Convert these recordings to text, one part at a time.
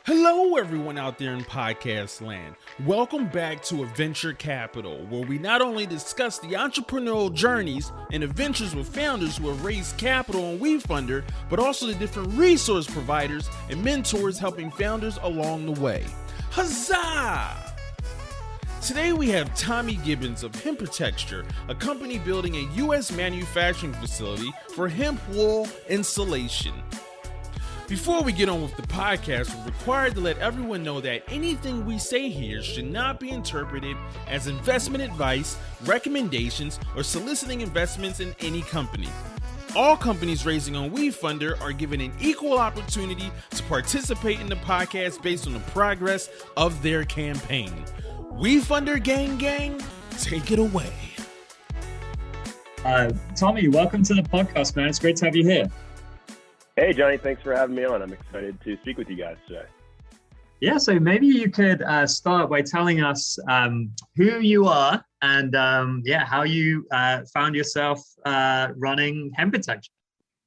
Hello, everyone out there in podcast land. Welcome back to Adventure Capital, where we not only discuss the entrepreneurial journeys and adventures with founders who have raised capital on WeFunder, but also the different resource providers and mentors helping founders along the way. Huzzah! Today we have Tommy Gibbons of Hempitecture, a company building a U.S. manufacturing facility for HempWool insulation. Before we get on with the podcast, we're required to let everyone know that anything we say here should not be interpreted as investment advice, recommendations, or soliciting investments in any company. All companies raising on WeFunder are given an equal opportunity to participate in the podcast based on the progress of their campaign. WeFunder gang, take it away. Tommy, welcome to the podcast, man. It's great to have you here. Hey, Johnny, thanks for having me on. I'm excited to speak with you guys today. Yeah, so maybe you could start by telling us who you are and how you found yourself running Hempitecture.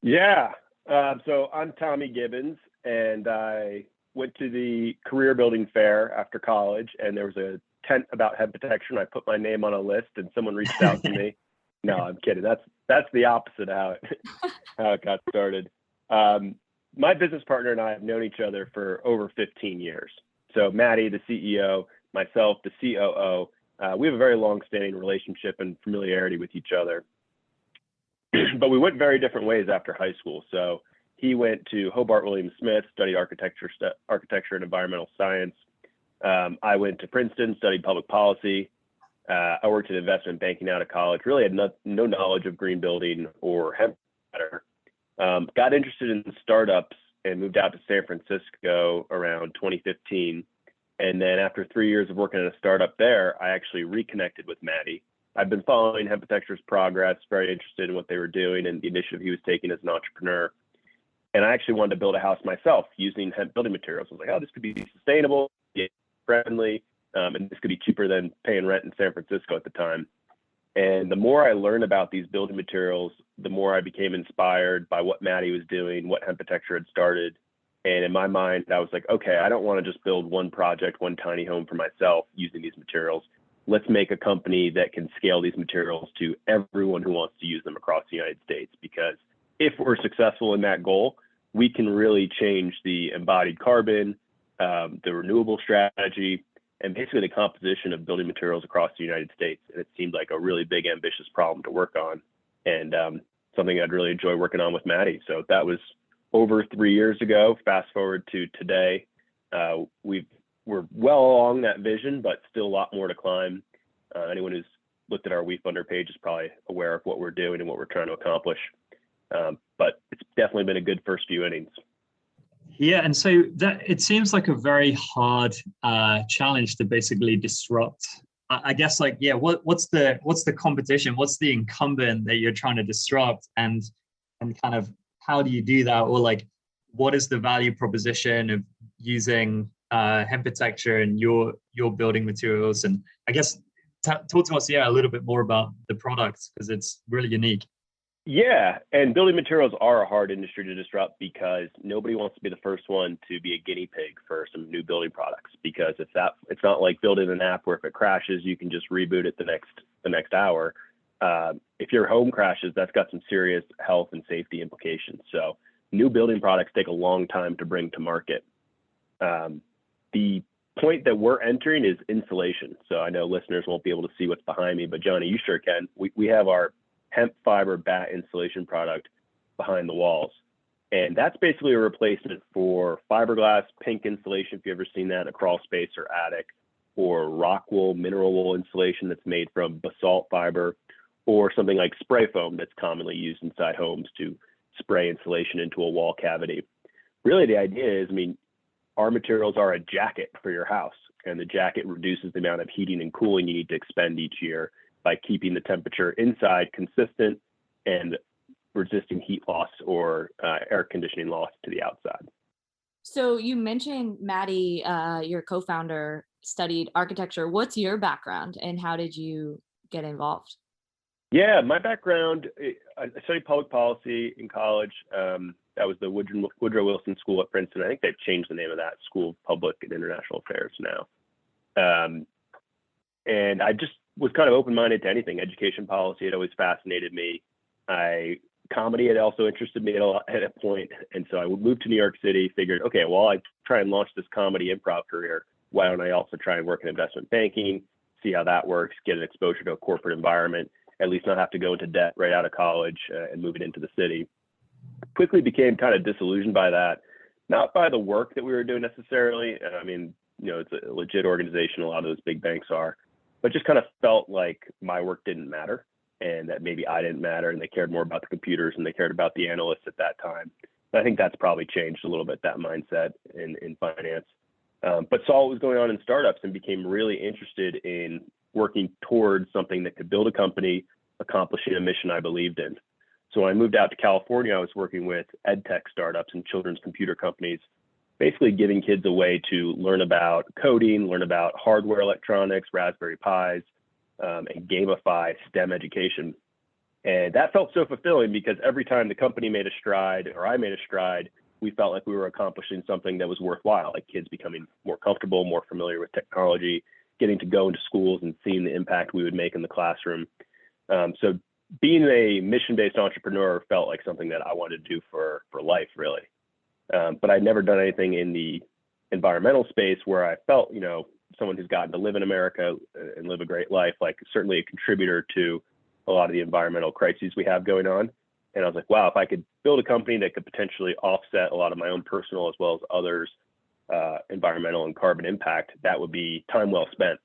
Yeah, so I'm Tommy Gibbons, and I went to the career building fair after college, and there was a tent about Hempitecture, and I put my name on a list, and someone reached out to me. No, I'm kidding. That's the opposite of how it got started. My business partner and I have known each other for over 15 years. So Maddie, the CEO, myself, the COO, we have a very long-standing relationship and familiarity with each other. But we went very different ways after high school. So he went to Hobart William Smith, studied architecture and environmental science. I went to Princeton, studied public policy. I worked in investment banking out of college. Really had no knowledge of green building or hemp. Got interested in startups and moved out to San Francisco around 2015. And then after 3 years of working in a startup there, I actually reconnected with Maddie. I've been following Hempitecture's progress, very interested in what they were doing and the initiative he was taking as an entrepreneur. And I actually wanted to build a house myself using hemp building materials. I was like, oh, this could be sustainable, friendly, and this could be cheaper than paying rent in San Francisco at the time. And the more I learned about these building materials, the more I became inspired by what Maddie was doing, what Hempitecture had started. And in my mind, I was like, okay, I don't want to just build one project, one tiny home for myself using these materials. Let's make a company that can scale these materials to everyone who wants to use them across the United States. Because if we're successful in that goal, we can really change the embodied carbon, the renewable strategy, and basically the composition of building materials across the United States. And it seemed like a really big, ambitious problem to work on, and something I'd really enjoy working on with Maddie. So that was over 3 years ago. Fast forward to today, we're well along that vision, but still a lot more to climb. Anyone who's looked at our WeFunder page is probably aware of what we're doing and what we're trying to accomplish. But it's definitely been a good first few innings. Yeah, and so that it seems like a very hard challenge to basically disrupt. I guess, what's the competition? What's the incumbent that you're trying to disrupt, and kind of how do you do that, or what is the value proposition of using Hempitecture and your building materials? And I guess talk to us, a little bit more about the product, because it's really unique. Yeah, and building materials are a hard industry to disrupt because nobody wants to be the first one to be a guinea pig for some new building products. Because it's not like building an app where if it crashes, you can just reboot it the next hour. If your home crashes, that's got some serious health and safety implications. So new building products take a long time to bring to market. The point that we're entering is insulation. So I know listeners won't be able to see what's behind me, but Johnny, you sure can. We have our hemp fiber bat insulation product behind the walls. And that's basically a replacement for fiberglass pink insulation, if you've ever seen that in a crawl space or attic, or rock wool, mineral wool insulation that's made from basalt fiber, or something like spray foam that's commonly used inside homes to spray insulation into a wall cavity. Really, the idea is, our materials are a jacket for your house, and the jacket reduces the amount of heating and cooling you need to expend each year by keeping the temperature inside consistent and resisting heat loss or air conditioning loss to the outside. So you mentioned Maddie, your co-founder, studied architecture. What's your background and how did you get involved? Yeah, my background, I studied public policy in college. That was the Woodrow Wilson School at Princeton. I think they've changed the name of that School of Public and International Affairs now. And I just was kind of open-minded to anything. Education policy had always fascinated me. Comedy had also interested me at a point. And so I moved to New York City, figured, okay, well, I try and launch this comedy improv career. Why don't I also try and work in investment banking, see how that works, get an exposure to a corporate environment, at least not have to go into debt right out of college and move it into the city. Quickly became kind of disillusioned by that, not by the work that we were doing necessarily. I mean, it's a legit organization, a lot of those big banks are, but just kind of felt like my work didn't matter and that maybe I didn't matter, and they cared more about the computers and they cared about the analysts at that time. And I think that's probably changed a little bit, that mindset in finance. But saw what was going on in startups and became really interested in working towards something that could build a company, accomplishing a mission I believed in. So when I moved out to California, I was working with ed tech startups and children's computer companies, basically giving kids a way to learn about coding, learn about hardware electronics, Raspberry Pis, and gamify STEM education. And that felt so fulfilling because every time the company made a stride or I made a stride, we felt like we were accomplishing something that was worthwhile, like kids becoming more comfortable, more familiar with technology, getting to go into schools and seeing the impact we would make in the classroom. So being a mission-based entrepreneur felt like something that I wanted to do for life, really. But I'd never done anything in the environmental space where I felt, someone who's gotten to live in America and live a great life, like certainly a contributor to a lot of the environmental crises we have going on. And I was like, wow, if I could build a company that could potentially offset a lot of my own personal as well as others' environmental and carbon impact, that would be time well spent.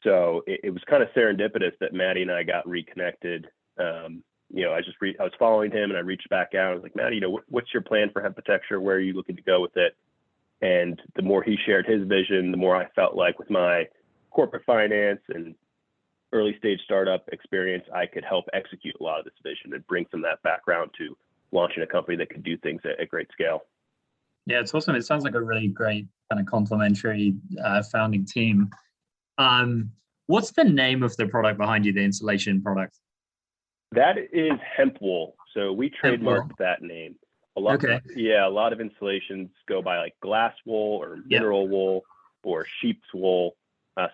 So it was kind of serendipitous that Maddie and I got reconnected. I was following him and I reached back out. I was like, Maddie, what's your plan for Hempitecture? Where are you looking to go with it? And the more he shared his vision, the more I felt like with my corporate finance and early stage startup experience, I could help execute a lot of this vision and bring some of that background to launching a company that could do things at great scale. Yeah, it's awesome. It sounds like a really great kind of complementary founding team. What's the name of the product behind you, the insulation product? That is HempWool. So we trademarked that name. A lot of insulations go by like glass wool or mineral wool or sheep's wool.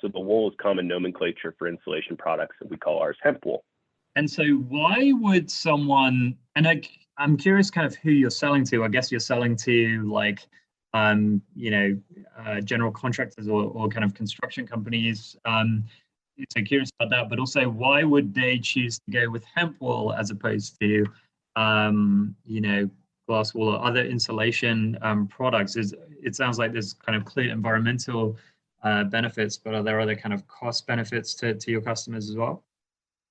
So the wool is common nomenclature for insulation products, and we call ours HempWool. And so why would someone, and I'm curious kind of who you're selling to. I guess you're selling to like, general contractors or kind of construction companies. So curious about that, but also why would they choose to go with HempWool as opposed to, glass wool or other insulation products? It sounds like there's kind of clear environmental benefits, but are there other kind of cost benefits to your customers as well?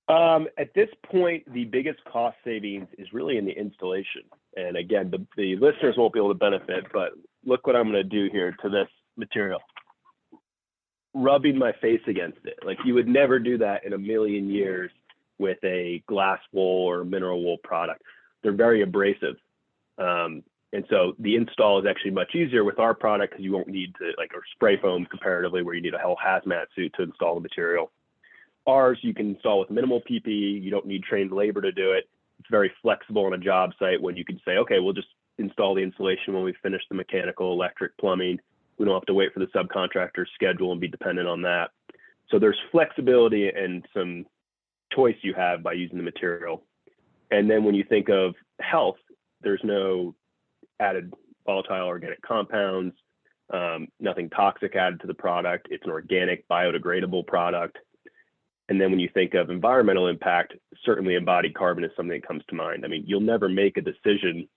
At this point, the biggest cost savings is really in the installation. And again, the listeners won't be able to benefit, but look what I'm going to do here to this material. Rubbing my face against it. Like you would never do that in a million years with a glass wool or mineral wool product. They're very abrasive. And so the install is actually much easier with our product because you won't need to or spray foam comparatively where you need a whole hazmat suit to install the material. Ours, you can install with minimal PPE. You don't need trained labor to do it. It's very flexible on a job site when you can say, okay, we'll just install the insulation when we finish the mechanical, electric, plumbing. We don't have to wait for the subcontractor's schedule and be dependent on that. So there's flexibility and some choice you have by using the material. And then when you think of health, there's no added volatile organic compounds, nothing toxic added to the product. It's an organic, biodegradable product. And then when you think of environmental impact, certainly embodied carbon is something that comes to mind. I mean, you'll never make a decision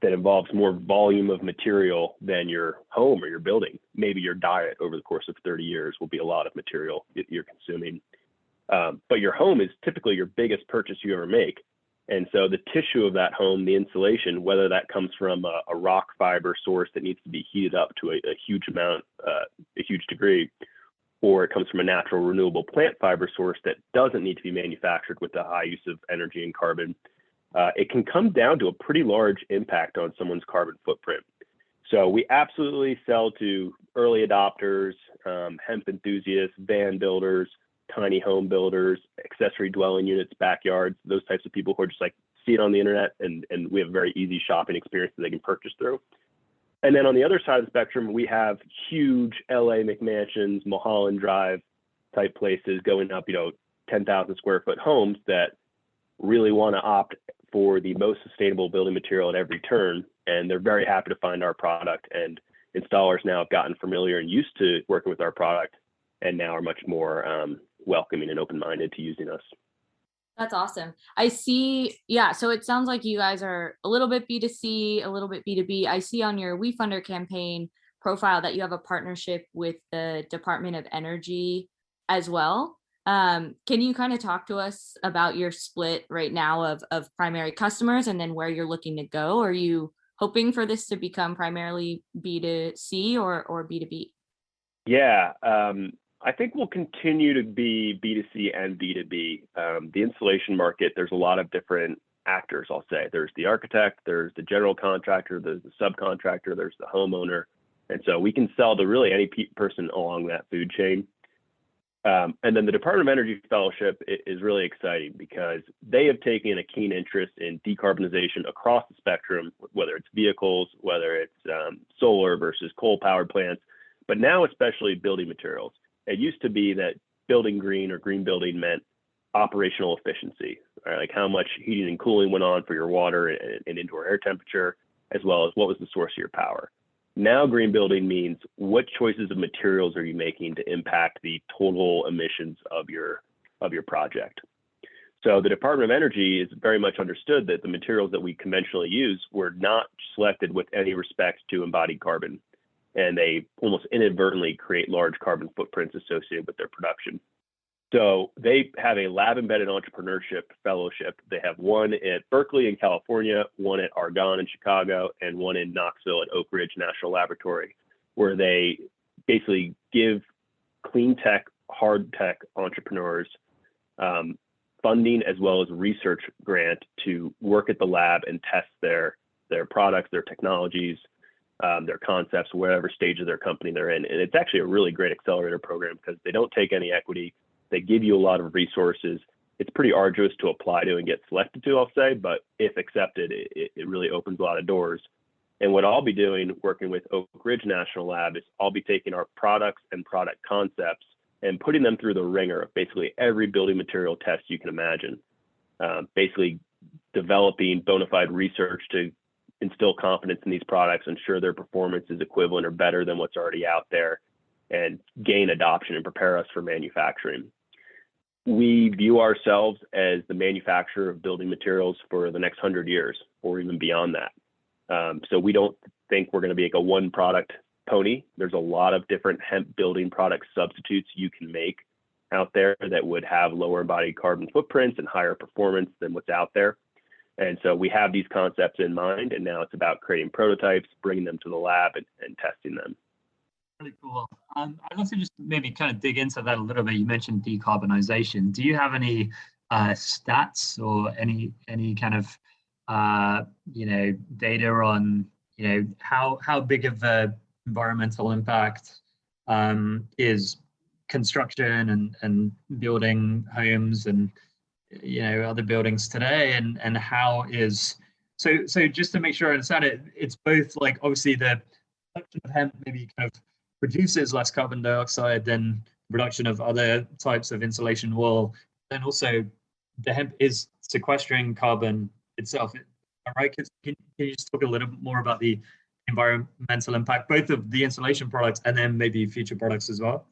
that involves more volume of material than your home or your building. Maybe your diet over the course of 30 years will be a lot of material you're consuming. But your home is typically your biggest purchase you ever make. And so the tissue of that home, the insulation, whether that comes from a rock fiber source that needs to be heated up to a huge amount, a huge degree, or it comes from a natural renewable plant fiber source that doesn't need to be manufactured with the high use of energy and carbon, it can come down to a pretty large impact on someone's carbon footprint. So we absolutely sell to early adopters, hemp enthusiasts, van builders, tiny home builders, accessory dwelling units, backyards, those types of people who are just like see it on the internet, and we have a very easy shopping experience that they can purchase through. And then on the other side of the spectrum, we have huge LA McMansions, Mulholland Drive type places going up, 10,000 square foot homes that really want to opt for the most sustainable building material at every turn. And they're very happy to find our product. And installers now have gotten familiar and used to working with our product, and now are much more welcoming and open-minded to using us. That's awesome. I see. Yeah. So it sounds like you guys are a little bit B2C, a little bit B2B. I see on your WeFunder campaign profile that you have a partnership with the Department of Energy as well. Can you kind of talk to us about your split right now of primary customers and then where you're looking to go? Are you hoping for this to become primarily B2C or B2B? Yeah, I think we'll continue to be B2C and B2B. The installation market, there's a lot of different actors, I'll say. There's the architect, there's the general contractor, there's the subcontractor, there's the homeowner. And so we can sell to really any person along that food chain. And then the Department of Energy Fellowship is really exciting because they have taken a keen interest in decarbonization across the spectrum, whether it's vehicles, whether it's solar versus coal-powered plants, but now especially building materials. It used to be that building green or green building meant operational efficiency, right? Like how much heating and cooling went on for your water and indoor air temperature, as well as what was the source of your power. Now green building means what choices of materials are you making to impact the total emissions of your project. So the Department of Energy is very much understood that the materials that we conventionally use were not selected with any respect to embodied carbon, and they almost inadvertently create large carbon footprints associated with their production. So they have a lab embedded entrepreneurship fellowship. They have one at Berkeley in California, one at Argonne in Chicago, and one in Knoxville at Oak Ridge National Laboratory, where they basically give clean tech, hard tech entrepreneurs funding as well as research grant to work at the lab and test their products, their technologies, their concepts, whatever stage of their company they're in. And it's actually a really great accelerator program because they don't take any equity. They give you a lot of resources. It's pretty arduous to apply to and get selected to, I'll say, but if accepted, it really opens a lot of doors. And what I'll be doing, working with Oak Ridge National Lab, is I'll be taking our products and product concepts and putting them through the ringer of basically every building material test you can imagine. Basically developing bona fide research to instill confidence in these products, ensure their performance is equivalent or better than what's already out there, and gain adoption and prepare us for manufacturing. We view ourselves as the manufacturer of building materials for the next 100 years or even beyond that. So we don't think we're going to be like a one product pony. There's a lot of different hemp building product substitutes you can make out there that would have lower embodied carbon footprints and higher performance than what's out there. And so we have these concepts in mind, and now it's about creating prototypes, bringing them to the lab and testing them. Really cool. I'd love to just maybe kind of dig into that a little bit. You mentioned decarbonization. Do you have any stats or any kind of data on how big of a environmental impact is construction and building homes and other buildings today, and how is so just to make sure I understand it, it's both like obviously the production of hemp maybe kind of produces less carbon dioxide than production of other types of insulation wool. Then also the hemp is sequestering carbon itself. All right, can you just talk a little bit more about the environmental impact, both of the insulation products and then maybe future products as well?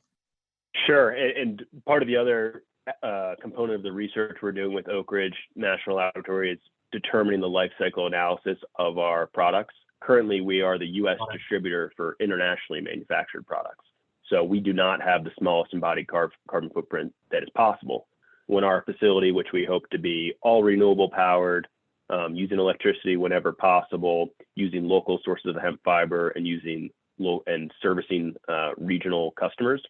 Sure, and part of the other component of the research we're doing with Oak Ridge National Laboratory is determining the life cycle analysis of our products. Currently, we are the U.S. distributor for internationally manufactured products. So we do not have the smallest embodied carbon footprint that is possible. When our facility, which we hope to be all renewable powered, using electricity whenever possible, using local sources of hemp fiber, and using and servicing regional customers,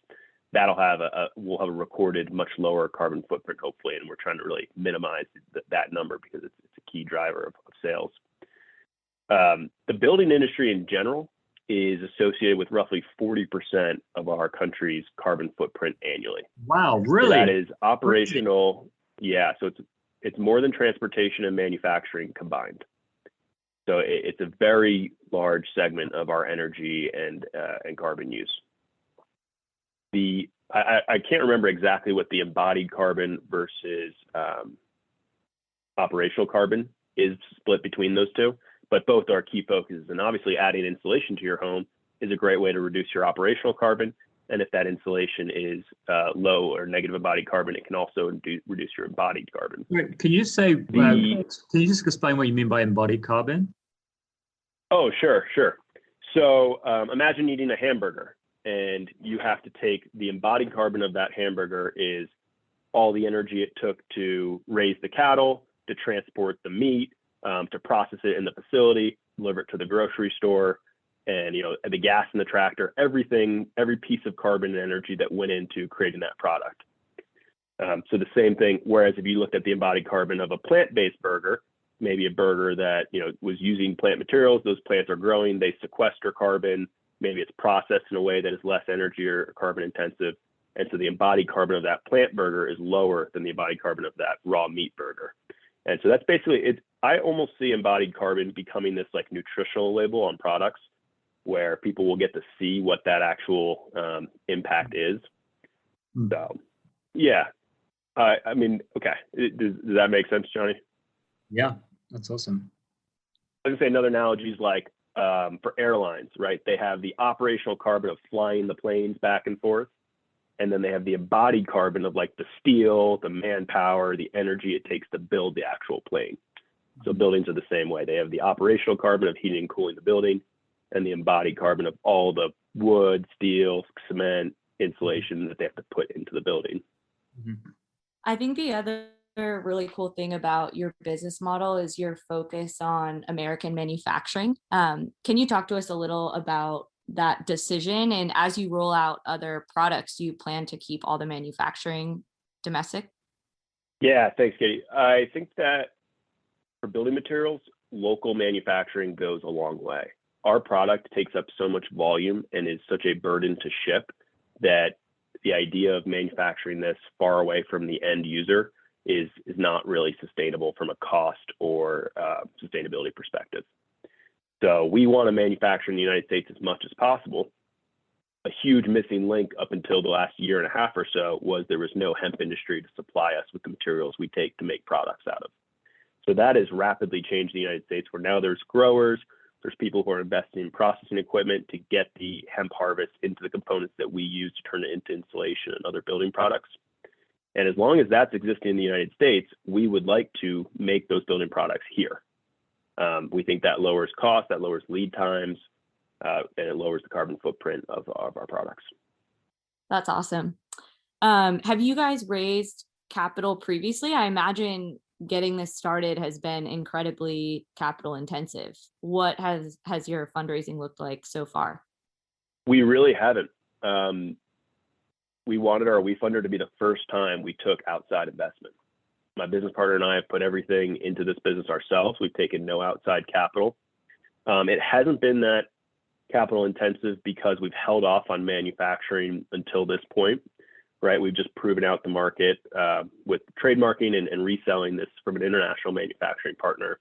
we'll have a recorded much lower carbon footprint, hopefully, and we're trying to really minimize that number because it's a key driver of sales. The building industry in general is associated with roughly 40% of our country's carbon footprint annually. Wow, really? So that is operational. Yeah, so It's more than transportation and manufacturing combined. So it's a very large segment of our energy and carbon use. I can't remember exactly what the embodied carbon versus operational carbon is split between those two, but both are key focuses. And obviously adding insulation to your home is a great way to reduce your operational carbon. And if that insulation is low or negative embodied carbon, it can also reduce your embodied carbon. Right. Can you just explain what you mean by embodied carbon? Oh, sure. So imagine eating a hamburger, and you have to take the embodied carbon of that hamburger is all the energy it took to raise the cattle, to transport the meat, to process it in the facility, deliver it to the grocery store, and the gas in the tractor, everything, every piece of carbon and energy that went into creating that product. So the same thing, whereas if you looked at the embodied carbon of a plant-based burger, maybe a burger that was using plant materials, those plants are growing, they sequester carbon, maybe it's processed in a way that is less energy or carbon intensive. And so the embodied carbon of that plant burger is lower than the embodied carbon of that raw meat burger. And so that's basically it. I almost see embodied carbon becoming this like nutritional label on products where people will get to see what that actual impact is. So, yeah. I mean, okay. Does that make sense, Johnny? Yeah, that's awesome. I was gonna say another analogy is like for airlines, right? They have the operational carbon of flying the planes back and forth. And then they have the embodied carbon of like the steel, the manpower, the energy it takes to build the actual plane. So buildings are the same way. They have the operational carbon of heating and cooling the building, and the embodied carbon of all the wood, steel, cement, insulation that they have to put into the building. I think the other really cool thing about your business model is your focus on American manufacturing. Can you talk to us a little about that decision? And as you roll out other products, do you plan to keep all the manufacturing domestic? Yeah, thanks, Katie. I think that for building materials, local manufacturing goes a long way. Our product takes up so much volume and is such a burden to ship that the idea of manufacturing this far away from the end user is not really sustainable from a cost or sustainability perspective. So we want to manufacture in the United States as much as possible. A huge missing link up until the last year and a half or so was there was no hemp industry to supply us with the materials we take to make products out of. So that has rapidly changed in the United States, where now there's growers, there's people who are investing in processing equipment to get the hemp harvest into the components that we use to turn it into insulation and other building products. And as long as that's existing in the United States, we would like to make those building products here. We think that lowers cost, that lowers lead times, and it lowers the carbon footprint of our products. That's awesome. Have you guys raised capital previously? I imagine getting this started has been incredibly capital intensive. What has your fundraising looked like so far? We really haven't. We wanted our WeFunder to be the first time we took outside investment. My business partner and I have put everything into this business ourselves. We've taken no outside capital. It hasn't been that capital intensive because we've held off on manufacturing until this point, right? We've just proven out the market with trademarking and reselling this from an international manufacturing partner.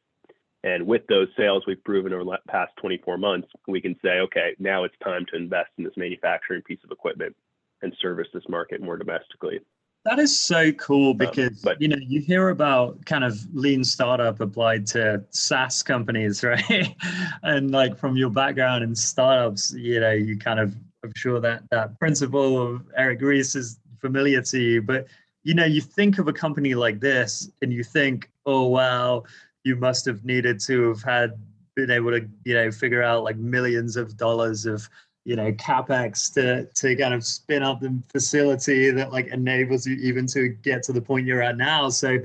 And with those sales we've proven over the past 24 months, we can say, okay, now it's time to invest in this manufacturing piece of equipment and service this market more domestically. That is so cool because, you hear about kind of lean startup applied to SaaS companies, right? And like from your background in startups, you kind of, I'm sure that principle of Eric Ries is familiar to you, but, you think of a company like this and you think, oh, wow, you must have needed to have been able to, figure out like millions of dollars of, CapEx to kind of spin up the facility that like enables you even to get to the point you're at now. So,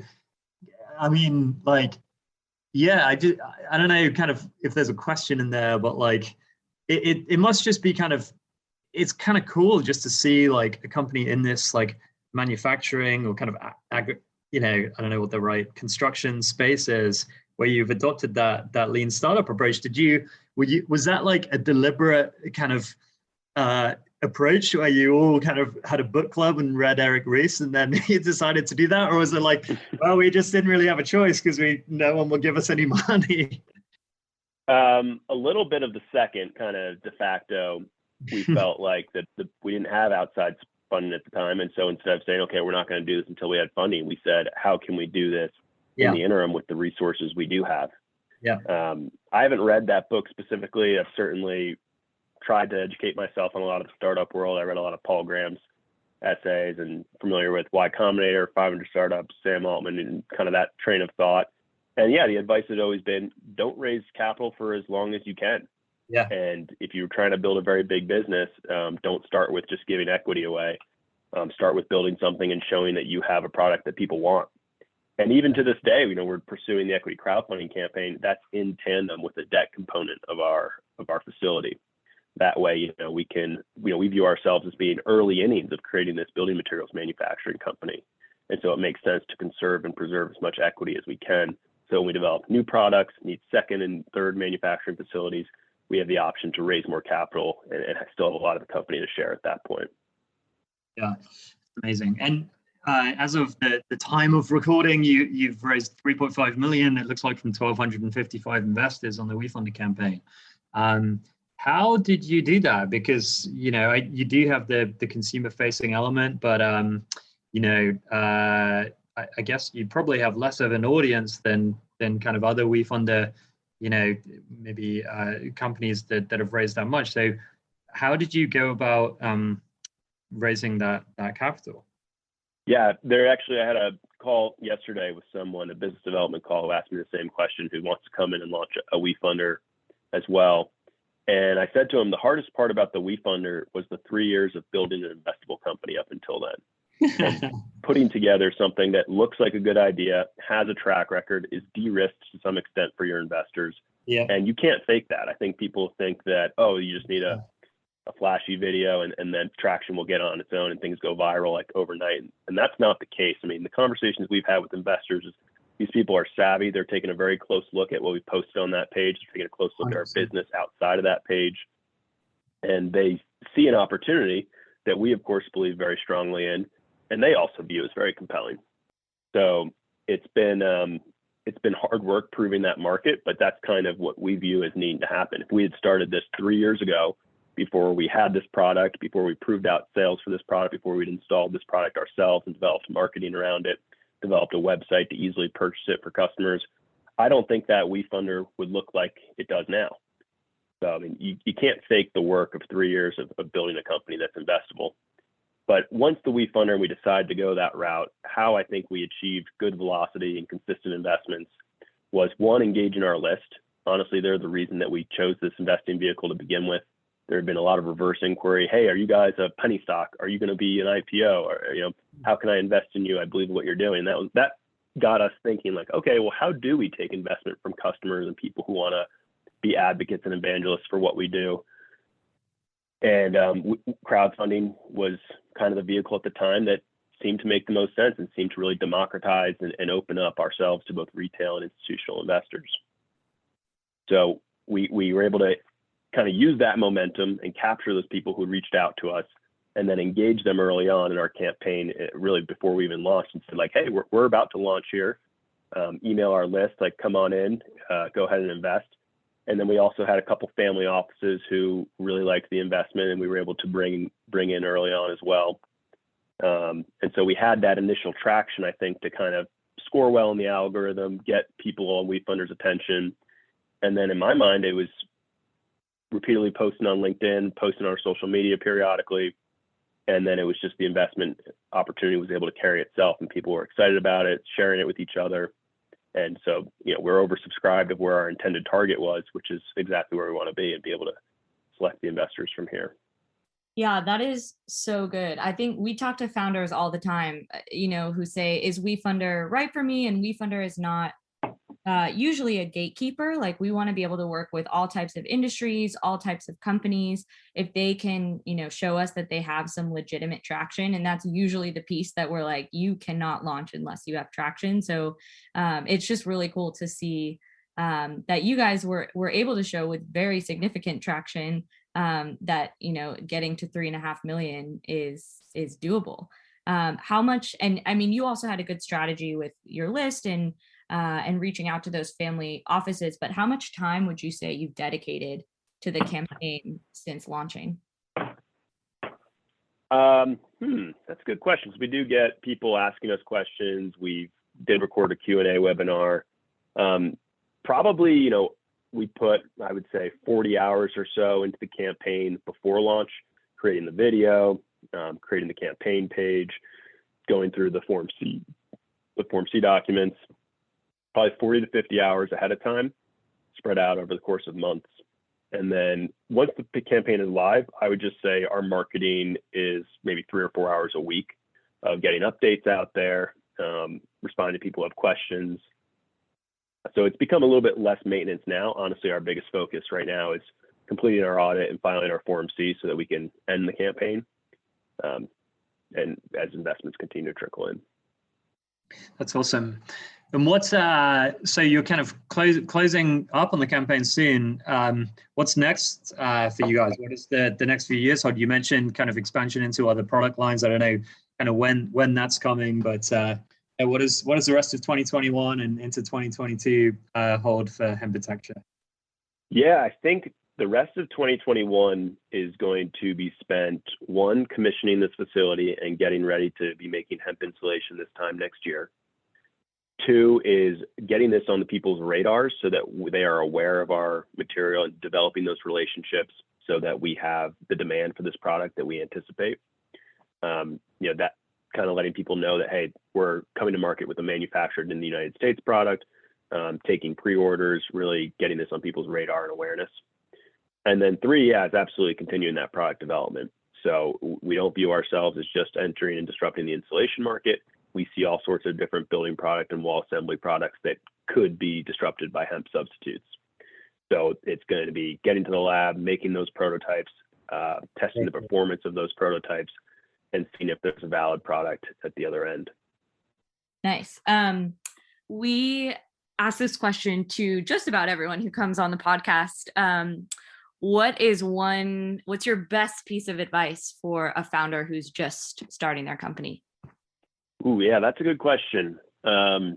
I mean, like, yeah, I don't know kind of if there's a question in there, but like, it must just be it's kind of cool just to see like a company in this like manufacturing or kind of, I don't know what the right construction space is, where you've adopted that lean startup approach. Was that like a deliberate kind of approach where you all kind of had a book club and read Eric Ries and then you decided to do that? Or was it like, well, we just didn't really have a choice because no one will give us any money? A little bit of the second, kind of de facto. We felt like that we didn't have outside funding at the time. And so instead of saying, okay, we're not going to do this until we had funding, we said, how can we do this in the interim with the resources we do have? I haven't read that book specifically. I've certainly tried to educate myself on a lot of the startup world. I read a lot of Paul Graham's essays and familiar with Y Combinator, 500 Startups, Sam Altman, and kind of that train of thought. And yeah, the advice has always been, don't raise capital for as long as you can. And if you're trying to build a very big business, don't start with just giving equity away. Start with building something and showing that you have a product that people want. And even to this day, we're pursuing the equity crowdfunding campaign. That's in tandem with the debt component of our facility. That way, we view ourselves as being early innings of creating this building materials manufacturing company. And so it makes sense to conserve and preserve as much equity as we can. So when we develop new products, need second and third manufacturing facilities, we have the option to raise more capital and still have a lot of the company to share at that point. Yeah, amazing. And as of the time of recording, you've raised 3.5 million, it looks like, from 1,255 investors on the WeFunder campaign. How did you do that? Because, you do have the consumer facing element, but, I guess you probably have less of an audience than kind of other WeFunder, maybe companies that have raised that much. So how did you go about raising that capital? Yeah, I had a call yesterday with someone, a business development call, who asked me the same question, who wants to come in and launch a WeFunder as well. And I said to him, the hardest part about the WeFunder was the 3 years of building an investable company up until then. And putting together something that looks like a good idea, has a track record, is de-risked to some extent for your investors. And you can't fake that. I think people think that, you just need a flashy video and then traction will get on its own and things go viral like overnight. And that's not the case. I mean, the conversations we've had with investors is these people are savvy. They're taking a very close look at what we posted on that page. They're taking a close look at our business outside of that page. And they see an opportunity that we, of course, believe very strongly in. And they also view as very compelling. So it's been hard work proving that market, but that's kind of what we view as needing to happen. If we had started this 3 years ago, before we had this product, before we proved out sales for this product, before we'd installed this product ourselves and developed marketing around it, developed a website to easily purchase it for customers, I don't think that WeFunder would look like it does now. So I mean, you can't fake the work of 3 years of building a company that's investable. But once the WeFunder and we decided to go that route, how I think we achieved good velocity and consistent investments was, one, engaging our list. Honestly, they're the reason that we chose this investing vehicle to begin with. There have been a lot of reverse inquiry. Hey, are you guys a penny stock? Are you going to be an IPO? Or, how can I invest in you? I believe in what you're doing. That got us thinking like, okay, well, how do we take investment from customers and people who want to be advocates and evangelists for what we do? And crowdfunding was kind of the vehicle at the time that seemed to make the most sense and seemed to really democratize and open up ourselves to both retail and institutional investors. So we were able to kind of use that momentum and capture those people who reached out to us and then engage them early on in our campaign, really before we even launched, and said like, hey, we're about to launch here. Email our list, like, come on in, go ahead and invest. And then we also had a couple family offices who really liked the investment, and we were able to bring in early on as well. And so we had that initial traction, I think, to kind of score well in the algorithm, get people on WeFunder's attention. And then in my mind, it was repeatedly posting on LinkedIn, posting on our social media periodically. And then it was just the investment opportunity was able to carry itself, and people were excited about it, sharing it with each other. And so, we're oversubscribed of where our intended target was, which is exactly where we want to be, and be able to select the investors from here. Yeah, that is so good. I think we talk to founders all the time, who say, is WeFunder right for me? And WeFunder is not usually a gatekeeper. Like, we want to be able to work with all types of industries, all types of companies, if they can, show us that they have some legitimate traction. And that's usually the piece that we're like, you cannot launch unless you have traction. So it's just really cool to see that you guys were able to show with very significant traction that, getting to 3.5 million is doable. How much, and I mean, you also had a good strategy with your list and reaching out to those family offices, but how much time would you say you've dedicated to the campaign since launching? That's a good question. We do get people asking us questions. We did record a Q&A webinar. Probably, we put, I would say, 40 hours or so into the campaign before launch, creating the video, creating the campaign page, going through the Form C documents, probably 40 to 50 hours ahead of time, spread out over the course of months. And then once the campaign is live, I would just say our marketing is maybe 3 or 4 hours a week of getting updates out there, responding to people who have questions. So it's become a little bit less maintenance now. Honestly, our biggest focus right now is completing our audit and filing our Form C so that we can end the campaign, and as investments continue to trickle in. That's awesome. And what's so you're kind of closing up on the campaign soon. What's next for you guys? What is the next few years? You mentioned kind of expansion into other product lines. I don't know kind of when that's coming, but what does the rest of 2021 and into 2022 hold for Hempitecture? Yeah, I think the rest of 2021 is going to be spent, one, commissioning this facility and getting ready to be making hemp insulation this time next year. 2 is getting this on the people's radars so that they are aware of our material and developing those relationships so that we have the demand for this product that we anticipate. That kind of letting people know that, hey, we're coming to market with a manufactured in the United States product, taking pre-orders, really getting this on people's radar and awareness. And then 3, is absolutely continuing that product development. So we don't view ourselves as just entering and disrupting the insulation market. We see all sorts of different building product and wall assembly products that could be disrupted by hemp substitutes. So it's going to be getting to the lab, making those prototypes, testing the performance of those prototypes, and seeing if there's a valid product at the other end. Nice. We ask this question to just about everyone who comes on the podcast. What's your best piece of advice for a founder who's just starting their company? Ooh, yeah, that's a good question. There's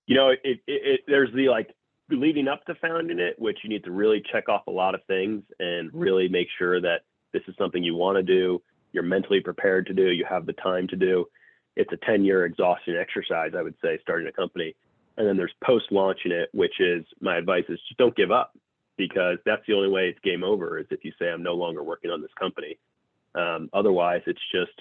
the leading up to founding it, which you need to really check off a lot of things and really make sure that this is something you want to do, you're mentally prepared to do, you have the time to do. It's a 10-year exhausting exercise, I would say, starting a company. And then there's post-launching it, which is, my advice is just don't give up, because that's the only way it's game over, is if you say, I'm no longer working on this company. Otherwise, it's just,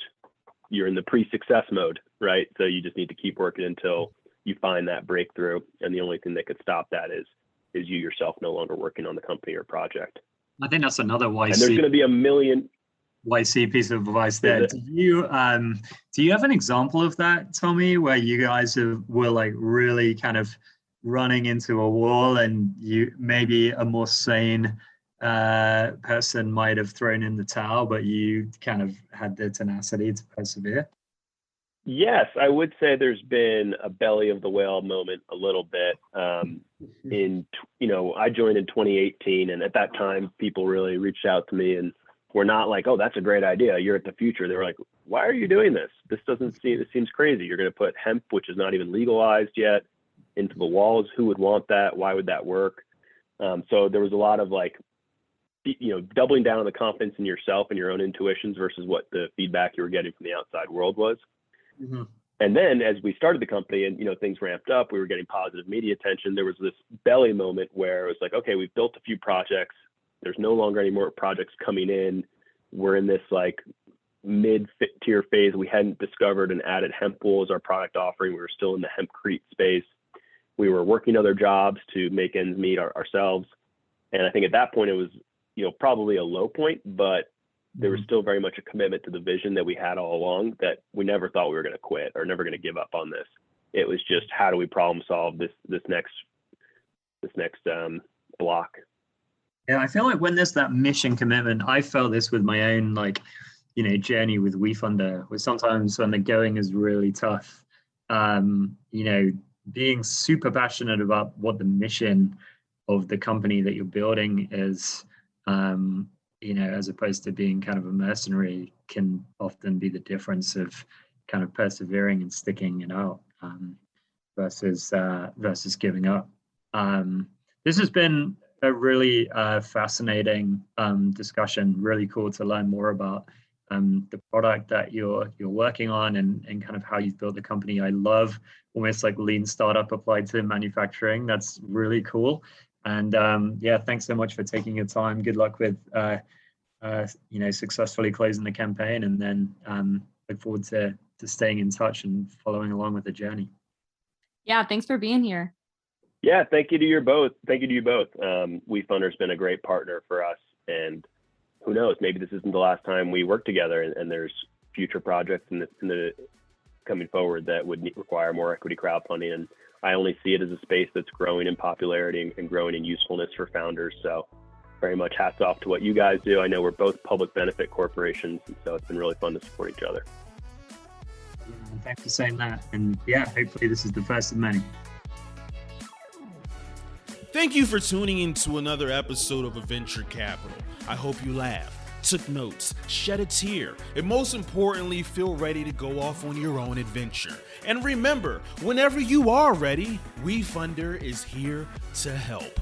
you're in the pre-success mode, right? So you just need to keep working until you find that breakthrough. And the only thing that could stop that is you yourself no longer working on the company or project. I think that's another YC. And there's going to be a million YC piece of advice there. Do you have an example of that, Tommy, where you guys were really kind of running into a wall and you maybe a more sane person might have thrown in the towel, but you kind of had the tenacity to persevere? Yes, I would say there's been a belly of the whale moment a little bit. I joined in 2018, and at that time, people really reached out to me and were not like, "Oh, that's a great idea. You're at the future." They were like, "Why are you doing this? This seems crazy. You're going to put hemp, which is not even legalized yet, into the walls. Who would want that? Why would that work?" So there was a lot of doubling down on the confidence in yourself and your own intuitions versus what the feedback you were getting from the outside world was. Mm-hmm. And then as we started the company and, things ramped up, we were getting positive media attention. There was this belly moment where it was like, okay, we've built a few projects. There's no longer any more projects coming in. We're in this mid-tier phase. We hadn't discovered and added HempWool as our product offering. We were still in the hempcrete space. We were working other jobs to make ends meet ourselves. And I think at that point it was, probably a low point, but there was still very much a commitment to the vision that we had all along, that we never thought we were going to quit or never going to give up on this. It was just, how do we problem solve this next block? Yeah, I feel like when there's that mission commitment, I felt this with my own journey with WeFunder, where sometimes when the going is really tough, being super passionate about what the mission of the company that you're building is, as opposed to being kind of a mercenary, can often be the difference of kind of persevering and sticking it out versus giving up. This has been a really fascinating discussion. Really cool to learn more about the product that you're working on and kind of how you've built the company. I love almost like lean startup applied to manufacturing. That's really cool. And thanks so much for taking your time. Good luck with successfully closing the campaign, and then look forward to staying in touch and following along with the journey. Yeah, thanks for being here. Yeah, thank you to you both. WeFunder's been a great partner for us, and who knows, maybe this isn't the last time we work together, and there's future projects in the coming forward that would require more equity crowdfunding. And I only see it as a space that's growing in popularity and growing in usefulness for founders. So very much hats off to what you guys do. I know we're both public benefit corporations, and so it's been really fun to support each other. Yeah, thanks for saying that. And hopefully this is the first of many. Thank you for tuning into another episode of Adventure Capital. I hope you laughed, took notes, shed a tear, and most importantly, feel ready to go off on your own adventure. And remember, whenever you are ready, WeFunder is here to help.